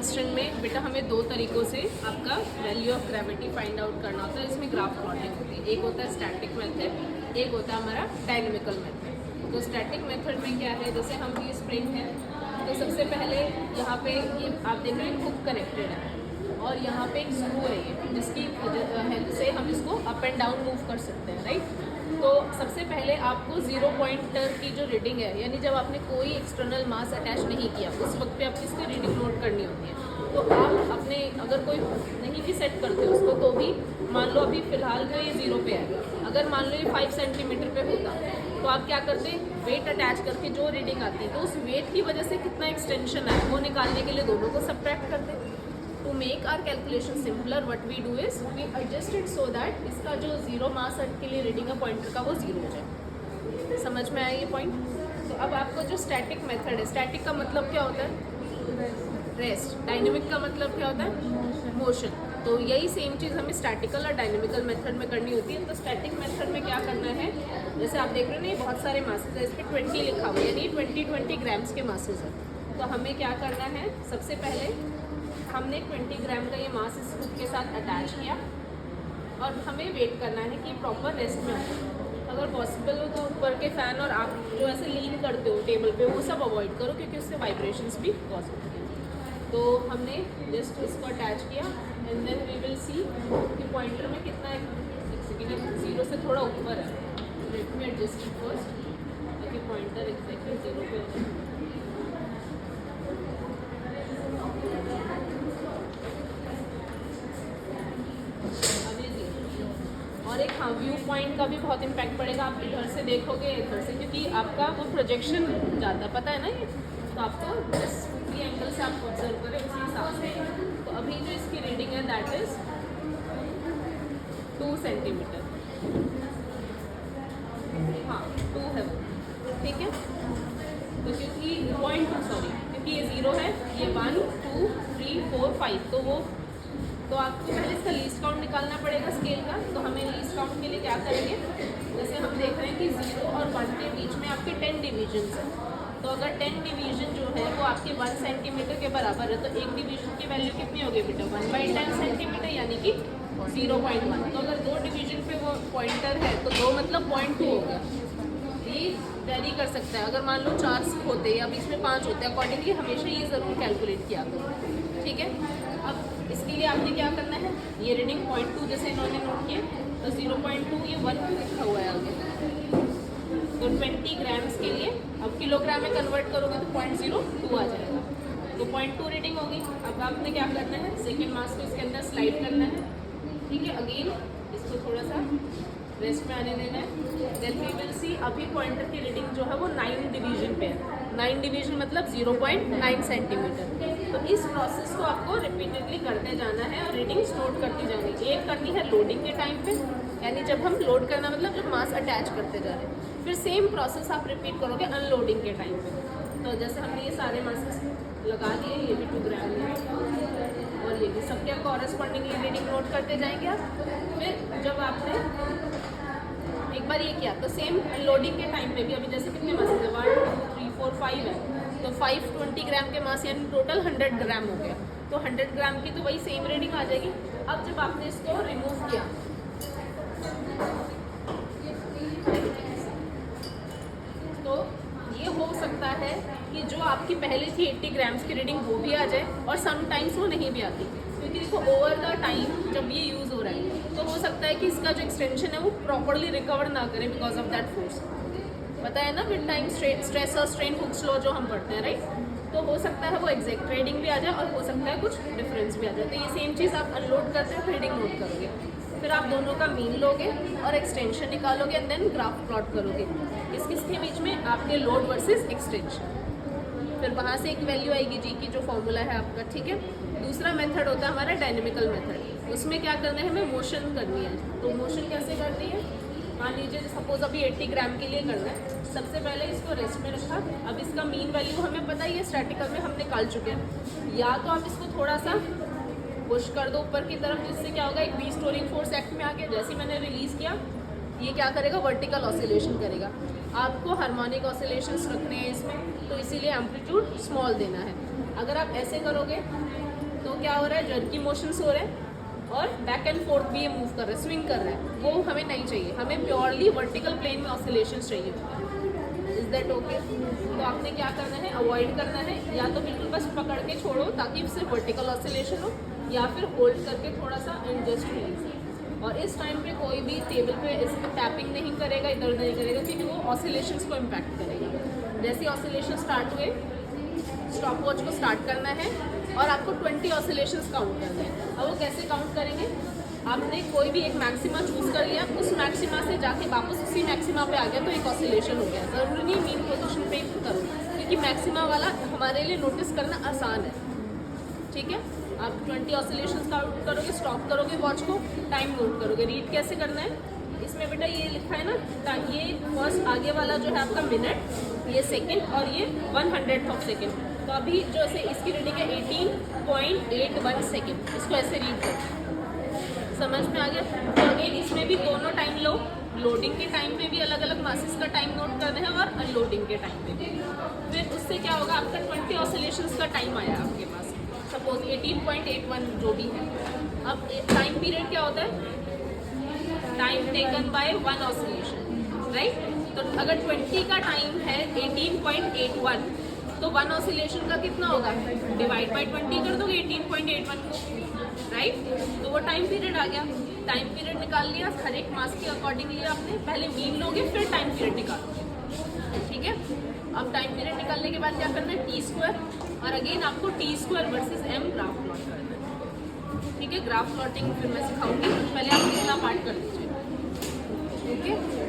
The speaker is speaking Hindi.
क्वेश्चन में बेटा हमें दो तरीकों से आपका value of gravity find out करना होता है। इसमें ग्राफ प्लॉटिंग होती है। एक होता है स्टैटिक मेथड, एक होता है हमारा डायनेमिकल मेथड। तो स्टैटिक मेथड में क्या है, जैसे हम ये स्प्रिंग है तो सबसे पहले यहाँ पे ये आप देख रहे हैं हुक कनेक्टेड है और यहाँ पे एक स्क्रू है ये, जिसकी हेल्प से हम इसको अप एंड डाउन मूव कर सकते हैं, राइट। तो सबसे पहले आपको 0 पॉइंटर की जो रीडिंग है, यानी जब आपने कोई एक्सटर्नल मास अटैच नहीं किया उस वक्त पे आपकी इसकी रीडिंग नोट करनी होती है। तो आप अपने अगर कोई नहीं भी सेट करते उसको तो भी मान लो अभी फ़िलहाल जो ये 0 पे है, अगर मान लो ये 5 सेंटीमीटर पे होता तो आप क्या करते, वेट अटैच करके जो रीडिंग आती है तो उस वेट की वजह से कितना एक्सटेंशन है वो निकालने के लिए दोनों को सब्ट्रैक्ट करते। To make our calculation simpler what we do is we adjust it so that इसका जो 0 मास के लिए रीडिंग है पॉइंटर का वो 0 हो जाए। समझ में आया ये पॉइंट। तो अब आपको जो स्टैटिक मेथड है, स्टैटिक का मतलब क्या होता है, रेस्ट। डायनेमिक का मतलब क्या होता है, मोशन। तो यही सेम चीज़ हमें स्टैटिकल और डायनेमिकल मेथड में करनी होती है। तो स्टैटिक मेथड में क्या करना है, जैसे आप देख रहे हो ना ये बहुत सारे मासेज है, इस पर 20 लिखा हुआ है, यानी 20 ग्राम्स के मासेज है। तो हमें क्या करना है, सबसे पहले हमने 20 ग्राम का ये मास इस हुक के साथ अटैच किया और हमें वेट करना है कि प्रॉपर रेस्ट में हो। अगर पॉसिबल हो तो ऊपर के फ़ैन और आप जो ऐसे लीन करते हो टेबल पे वो सब अवॉइड करो, क्योंकि उससे वाइब्रेशंस भी कॉज होती हैं। तो हमने जस्ट इसको अटैच किया and then we will see कि पॉइंटर में कितना, एक सेकेंड, 0 से थोड़ा ऊपर है। Let me adjust it first ताकि पॉइंटर एग्जैक्टली 0 पे हो जाए। और एक हाँ, व्यू पॉइंट का भी बहुत इम्पैक्ट पड़ेगा। आप इधर से देखोगे इधर से, क्योंकि आपका वो प्रोजेक्शन जाता है, पता है ना ये, तो आपको जिस भी एंगल से आप ऑब्जर्व करें उसी हिसाब से। तो अभी जो इसकी रीडिंग है दैट इज 2 सेंटीमीटर, हाँ 2 है वो, ठीक है। तो क्योंकि 0.2 सॉरी, क्योंकि ये 0 है, ये 1 2 3 4 5, तो आपको पहले इसका लीस्ट काउंट निकालना पड़ेगा स्केल का। तो हमें लीस्ट काउंट के लिए क्या करेंगे, जैसे हम देख रहे हैं कि 0 और 1 के बीच में आपके 10 डिवीजन्स हैं। तो अगर 10 डिवीजन जो है वो आपके 1 सेंटीमीटर के बराबर है, तो एक डिवीजन की वैल्यू कितनी होगी बेटा, 1/10 सेंटीमीटर, यानी कि 0.1। तो अगर 2 डिवीजन पे वो पॉइंटर है तो 2 मतलब 0.2 हो गया। ये वेरी कर सकता है, अगर मान लो 4 होते या बीच में 5 होते, अकॉर्डिंगली हमेशा ये ज़रूर कैलकुलेट किया करो, ठीक है। अब इसके लिए आपने क्या करना है, ये रीडिंग 0.2 जैसे इन्होंने नोट किया, तो 0.2 ये 1 लिखा हुआ है आगे। तो 20 ग्राम्स के लिए अब किलोग्राम में कन्वर्ट करोगे तो 0.02 आ जाएगा। तो 0.2 रीडिंग होगी। अब आपने क्या करना है, सेकेंड मास को इसके अंदर स्लाइड करना है, ठीक है। अगेन इसको थोड़ा सा रेस्ट में आने देना है। देन वी विल सी, अभी पॉइंटर की रीडिंग जो है वो 9 डिवीजन पे है। 9 डिवीजन मतलब 0.9 सेंटीमीटर। तो इस प्रोसेस को आपको रिपीटेडली करते जाना है और रीडिंग्स नोट करती जानी है। एक करनी है लोडिंग के टाइम पे, यानी जब हम लोड करना मतलब जब मास अटैच करते जा रहे हैं। फिर सेम प्रोसेस आप रिपीट करोगे अनलोडिंग के टाइम पे। तो जैसे हमने ये सारे मासेस लगा दिए, ये भी 2 ग्राम है और ये भी, सबके कॉरेस्पॉन्डिंगली रीडिंग नोट करते जाएंगे आप। फिर जब आपने एक बार ये किया तो सेम लोडिंग के टाइम पे भी, अभी जैसे कितने मासेस है 1 2 3 4 5 है, तो 5 20 ग्राम के मास यानी टोटल 100 ग्राम हो गया। तो 100 ग्राम की तो वही सेम रीडिंग आ जाएगी। अब जब आपने इसको रिमूव किया तो ये हो सकता है कि जो आपकी पहले थी 80 ग्राम्स की रीडिंग वो भी आ जाए, और समटाइम्स वो नहीं भी आती, क्योंकि देखो ओवर द टाइम जब ये यूज़ हो रहा है तो हो सकता है कि इसका जो एक्सटेंशन है वो प्रॉपरली रिकवर ना करे बिकॉज ऑफ दैट फोर्स। पता है ना विद टाइम स्ट्रेस और स्ट्रेन हुक्स लॉ जो हम पढ़ते हैं, राइट। तो हो सकता है वो एग्जैक्ट रीडिंग भी आ जाए और हो सकता है कुछ डिफरेंस भी आ जाए। तो ये सेम चीज़ आप अनलोड करते हो, रीडिंग नोट करोगे, फिर आप दोनों का मीन लोगे और एक्सटेंशन निकालोगे एंड देन ग्राफ प्लॉट करोगे। किसके बीच में, आपके लोड वर्सेस एक्सटेंशन। फिर वहाँ से एक वैल्यू आएगी जी की जो फॉर्मूला है आपका, ठीक है। दूसरा मेथड होता है हमारा डायनेमिकल मेथड। उसमें क्या करना है, हमें मोशन करनी है। तो मोशन कैसे करती है, मान लीजिए सपोज अभी 80 ग्राम के लिए करना है। सबसे पहले इसको रेस्ट में रखा। अब इसका मीन वैल्यू हमें पता ही है, स्टैटिकल में हम निकाल चुके हैं। या तो आप इसको थोड़ा सा पुश कर दो ऊपर की तरफ, जिससे क्या होगा, एक रीस्टोरिंग फोर्स एक्ट में आके जैसे ही मैंने रिलीज़ किया ये क्या करेगा, वर्टिकल ऑसिलेशन करेगा। आपको हार्मोनिक ऑसिलेशंस रखने हैं इसमें, तो इसीलिए एम्पलीट्यूड स्मॉल देना है। अगर आप ऐसे करोगे क्या हो रहा है, जर्की मोशंस हो रहे हैं और बैक एंड फोर्थ भी ये मूव कर रहा है, स्विंग कर रहा है, वो हमें नहीं चाहिए। हमें प्योरली वर्टिकल प्लेन में ऑसिलेशंस चाहिए होते हैं। Is that okay? तो आपने क्या करना है, अवॉइड करना है, या तो बिल्कुल बस पकड़ के छोड़ो ताकि सिर्फ वर्टिकल ऑसिलेशन हो, या फिर होल्ड करके थोड़ा सा एंड जस्ट रिलीज। और इस टाइम पे कोई भी टेबल पे इस पर टैपिंग नहीं करेगा, इधर उधर नहीं करेगा, क्योंकि वो ऑसिलेशंस को इम्पैक्ट करेगा। जैसे ऑसिलेशन स्टार्ट हुए, स्टॉप वॉच को स्टार्ट करना है और आपको 20 ऑसिलेशंस काउंट करने हैं। अब वो कैसे काउंट करेंगे, आपने कोई भी एक मैक्सिमा चूज कर लिया, उस मैक्सिमा से जाके वापस उसी मैक्सिमा पे आ गया तो एक ऑसिलेशन हो गया। ज़रूरी नहीं मीन पोजीशन पे ही करो, क्योंकि मैक्सिमा वाला हमारे लिए नोटिस करना आसान है। ठीक है, आप 20 ऑसिलेशंस काउंट करोगे, स्टॉप करोगे वॉच को, टाइम नोट करोगे। रीड कैसे करना है, इसमें बेटा ये लिखा है ना, ये फर्स्ट आगे वाला जो है आपका मिनट, ये सेकंड और ये 100th ऑफ सेकंड। तो अभी जो ऐसे इसकी रीडिंग है 18.81 सेकंड, इसको ऐसे रीड करो। समझ में आ गया? तो अगेन इसमें भी दोनों टाइम लो, लोडिंग के टाइम पे भी अलग अलग मासेस का टाइम नोट करना है और अनलोडिंग के टाइम पे भी। फिर उससे क्या होगा, आपका 20 ऑसिलेशंस का टाइम आया आपके पास, सपोज 18.81 जो भी है। अब टाइम पीरियड क्या होता है, time taken by one oscillation, right? तो अगर 20 का टाइम है 18.81, तो वन ऑसिलेशन का कितना होगा, डिवाइड बाय 20 कर दोगे 18.81 को, राइट? तो वो टाइम पीरियड आ गया। टाइम पीरियड निकाल लिया, हर एक मास के अकॉर्डिंगली आपने पहले मीन लोगे, फिर टाइम पीरियड निकालोगे। ठीक है, अब टाइम पीरियड निकालने के बाद क्या करना है, टी स्क्वायर, और अगेन आपको T square versus M graph plot करना है। ठीक है, ग्राफ प्लॉटिंग फिर मैं सिखाऊंगी, पहले आप इतना पार्ट कर लीजिए। ओके।